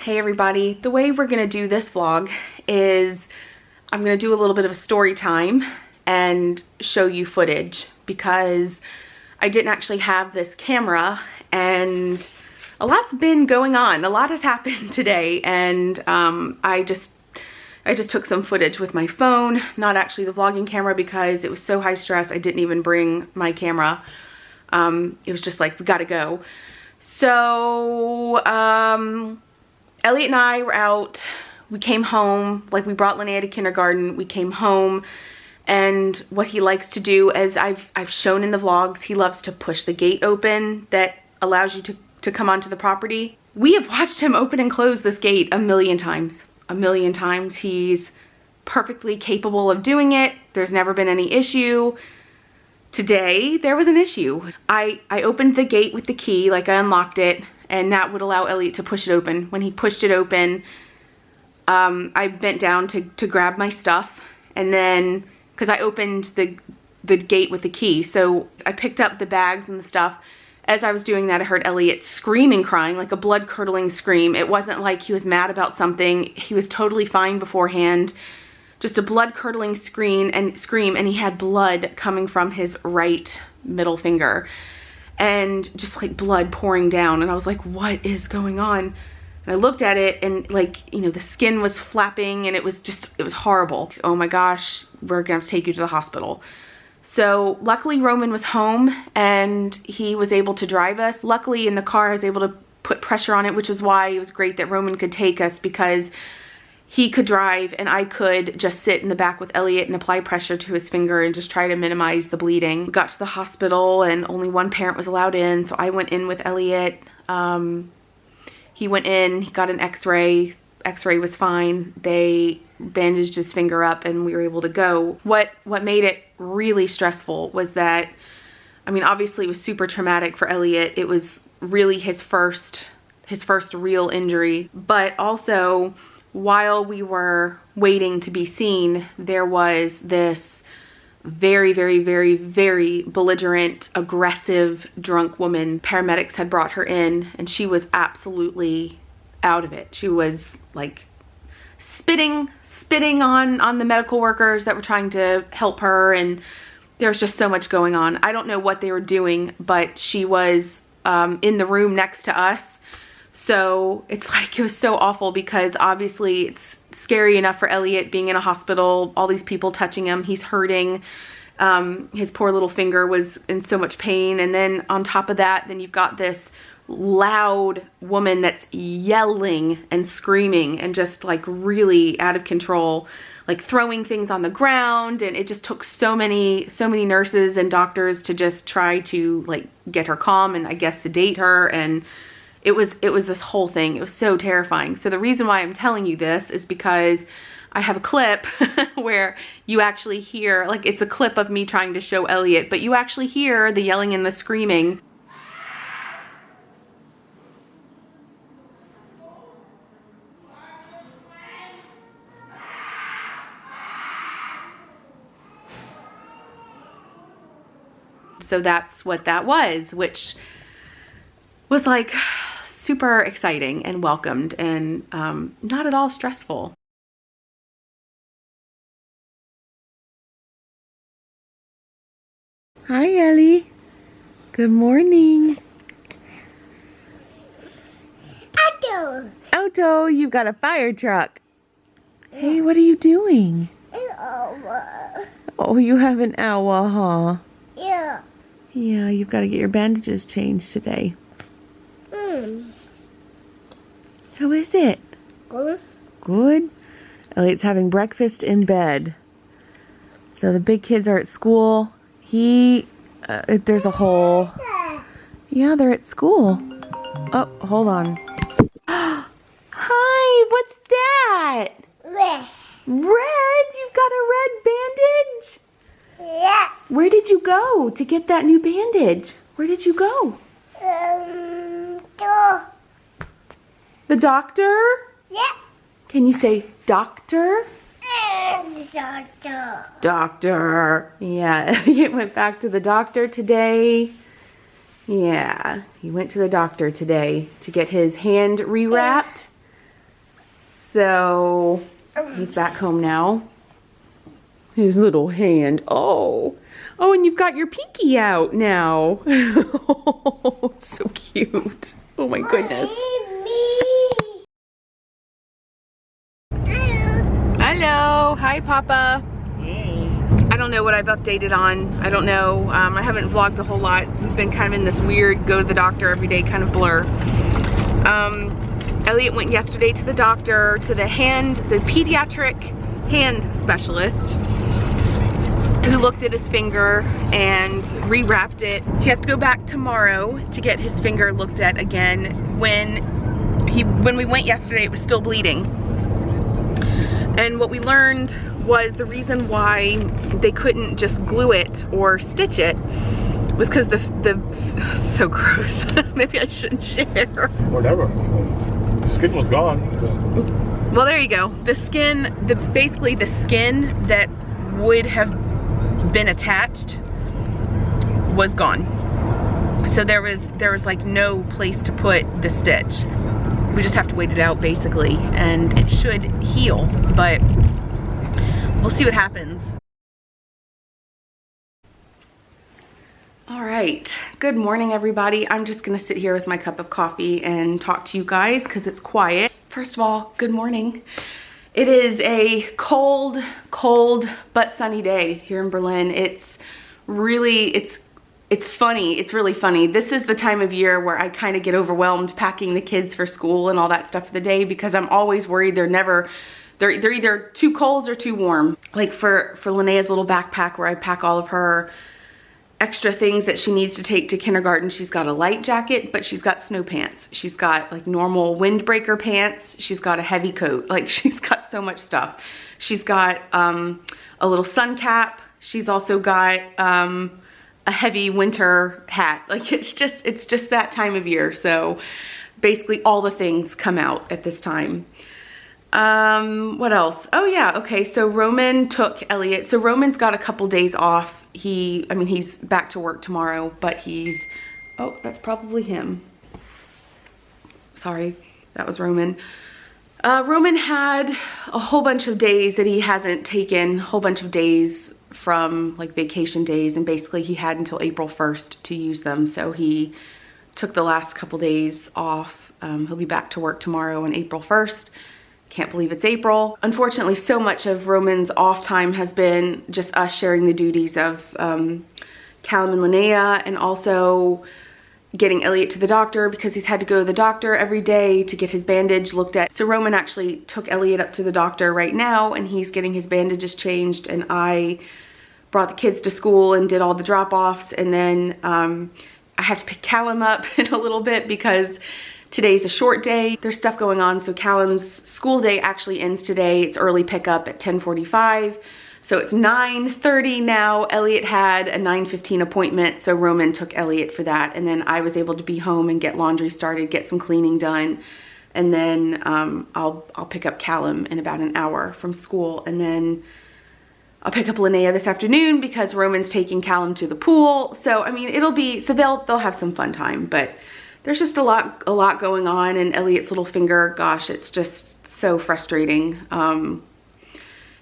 Hey everybody, the way we're gonna do this vlog is I'm gonna do a little bit of a story time and show you footage because I didn't actually have this camera and a lot's been going on. A lot has happened today and I just took some footage with my phone, not actually the vlogging camera because it was so high stress I didn't even bring my camera. It was just like, we gotta go. So, Elliot and I were out, we came home, like we brought Linnea to kindergarten, we came home, and what he likes to do, as I've shown in the vlogs, he loves to push the gate open that allows you to come onto the property. We have watched him open and close this gate a million times. A million times. He's perfectly capable of doing it. There's never been any issue. Today, there was an issue. I opened the gate with the key, like I unlocked it, and that would allow Elliot to push it open. When he pushed it open, I bent down to grab my stuff, and then, because I opened the gate with the key, so I picked up the bags and the stuff. As I was doing that, I heard Elliot screaming, crying, like a blood-curdling scream. It wasn't like he was mad about something. He was totally fine beforehand. Just a blood-curdling scream, and he had blood coming from his right middle finger. And just like blood pouring down. And I was like, what is going on? And I looked at it and like, you know, the skin was flapping and it was horrible. Oh my gosh, we're gonna have to take you to the hospital. So luckily Roman was home and he was able to drive us. Luckily in the car I was able to put pressure on it, which is why it was great that Roman could take us, because he could drive and I could just sit in the back with Elliot and apply pressure to his finger and just try to minimize the bleeding. We got to the hospital and only one parent was allowed in, so I went in with Elliot. He went in, he got an x-ray. X-ray was fine. They bandaged his finger up and we were able to go. What made it really stressful was that, I mean, obviously it was super traumatic for Elliot. It was really his first real injury, but also while we were waiting to be seen, there was this very, very, very, very belligerent, aggressive, drunk woman. Paramedics had brought her in and she was absolutely out of it. She was like spitting on the medical workers that were trying to help her, and there was just so much going on. I don't know what they were doing, but she was in the room next to us. So it's like, it was so awful because obviously it's scary enough for Elliot being in a hospital, all these people touching him, he's hurting. His poor little finger was in so much pain. And then on top of that, then you've got this loud woman that's yelling and screaming and just like really out of control, like throwing things on the ground. And it just took so many nurses and doctors to just try to like get her calm and I guess sedate her. And it was this whole thing. It was so terrifying. So the reason why I'm telling you this is because I have a clip where you actually hear, like it's a clip of me trying to show Elliot, but you actually hear the yelling and the screaming. So that's what that was, which was like super exciting and welcomed and not at all stressful. Hi, Ellie. Good morning. Auto, you've got a fire truck. Hey, what are you doing? Oh, you have an owl, huh? Yeah. Yeah, you've got to get your bandages changed today. How is it? Good. Good? Elliot's having breakfast in bed. So the big kids are at school. There's a hole. Yeah, they're at school. Oh, hold on. Hi, what's that? Red. Red? You've got a red bandage? Yeah. Where did you go to get that new bandage? Where did you go? Door. The doctor? Yeah. Can you say doctor? Doctor. Doctor. Yeah, he went back to the doctor today. Yeah, he went to the doctor today to get his hand rewrapped. So he's back home now. His little hand. Oh, and you've got your pinky out now. Oh, it's so cute. Oh my goodness. Hello. Hi, Papa. I don't know what I've updated on. I don't know. I haven't vlogged a whole lot. We've been kind of in this weird go to the doctor every day kind of blur. Elliot went yesterday to the doctor, to the pediatric hand specialist, who looked at his finger and rewrapped it. He has to go back tomorrow to get his finger looked at again. When we went yesterday, it was still bleeding. And what we learned was the reason why they couldn't just glue it or stitch it was because so gross. Maybe I shouldn't share. Whatever. The skin was gone. Well, there you go. The skin, basically the skin that would have been attached was gone. So there was like no place to put the stitch. We just have to wait it out basically, and it should heal, but we'll see what happens. All right, good morning everybody. I'm just gonna sit here with my cup of coffee and talk to you guys because it's quiet. First of all, good morning. It is a cold but sunny day here in Berlin. It's funny. It's really funny. This is the time of year where I kind of get overwhelmed packing the kids for school and all that stuff for the day because I'm always worried they're either too cold or too warm. Like for Linnea's little backpack where I pack all of her extra things that she needs to take to kindergarten. She's got a light jacket, but she's got snow pants. She's got like normal windbreaker pants. She's got a heavy coat. Like she's got so much stuff. She's got a little sun cap. She's also got a heavy winter hat. Like it's just that time of year. So basically all the things come out at this time. What else? Oh yeah, okay, so Roman took Elliot. So Roman's got a couple days off. He's back to work tomorrow, but oh, that's probably him. Sorry, that was Roman. Roman had a whole bunch of days that he hasn't taken, a whole bunch of days from like vacation days, and basically he had until April 1st to use them. So he took the last couple days off. He'll be back to work tomorrow on April 1st. Can't believe it's April. Unfortunately, so much of Roman's off time has been just us sharing the duties of Callum and Linnea, and also getting Elliot to the doctor because he's had to go to the doctor every day to get his bandage looked at. So Roman actually took Elliot up to the doctor right now, and he's getting his bandages changed, and I brought the kids to school and did all the drop-offs, and then I have to pick Callum up in a little bit because today's a short day. There's stuff going on, so Callum's school day actually ends today. It's early pickup at 10:45. So it's 9:30 now. Elliot had a 9:15 appointment, so Roman took Elliot for that. And then I was able to be home and get laundry started, get some cleaning done. And then I'll pick up Callum in about an hour from school. And then I'll pick up Linnea this afternoon because Roman's taking Callum to the pool. So, I mean, they'll have some fun time, but there's just a lot going on, and Elliot's little finger, gosh, it's just so frustrating.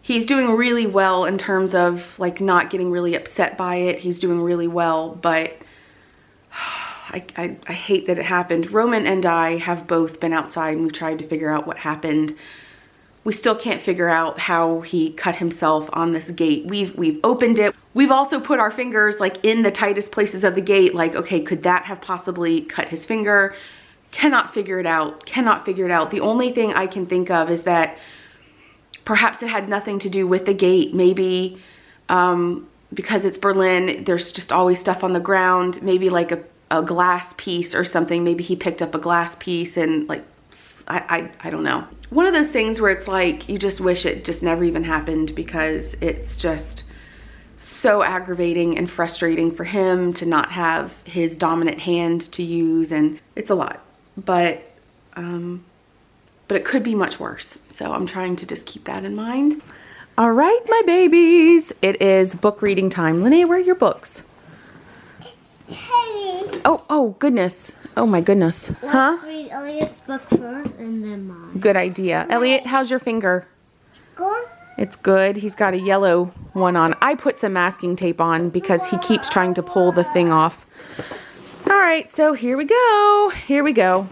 He's doing really well in terms of like not getting really upset by it. He's doing really well, but I hate that it happened. Roman and I have both been outside and we tried to figure out what happened. We still can't figure out how he cut himself on this gate. We've opened it. We've also put our fingers like in the tightest places of the gate. Like, okay, could that have possibly cut his finger? Cannot figure it out. Cannot figure it out. The only thing I can think of is that perhaps it had nothing to do with the gate. Maybe because it's Berlin, there's just always stuff on the ground. Maybe like a glass piece or something. Maybe he picked up a glass piece and like, I don't know. One of those things where it's like, you just wish it just never even happened because it's just so aggravating and frustrating for him to not have his dominant hand to use, and it's a lot, but it could be much worse. So I'm trying to just keep that in mind. All right, my babies, it is book reading time. Linnea, where are your books? Heavy. Oh goodness. Oh my goodness. Huh? Let's read Elliot's book first and then mine. Good idea. Elliot, how's your finger? Good? It's good. He's got a yellow one on. I put some masking tape on because he keeps trying to pull the thing off. All right, so here we go. Here we go.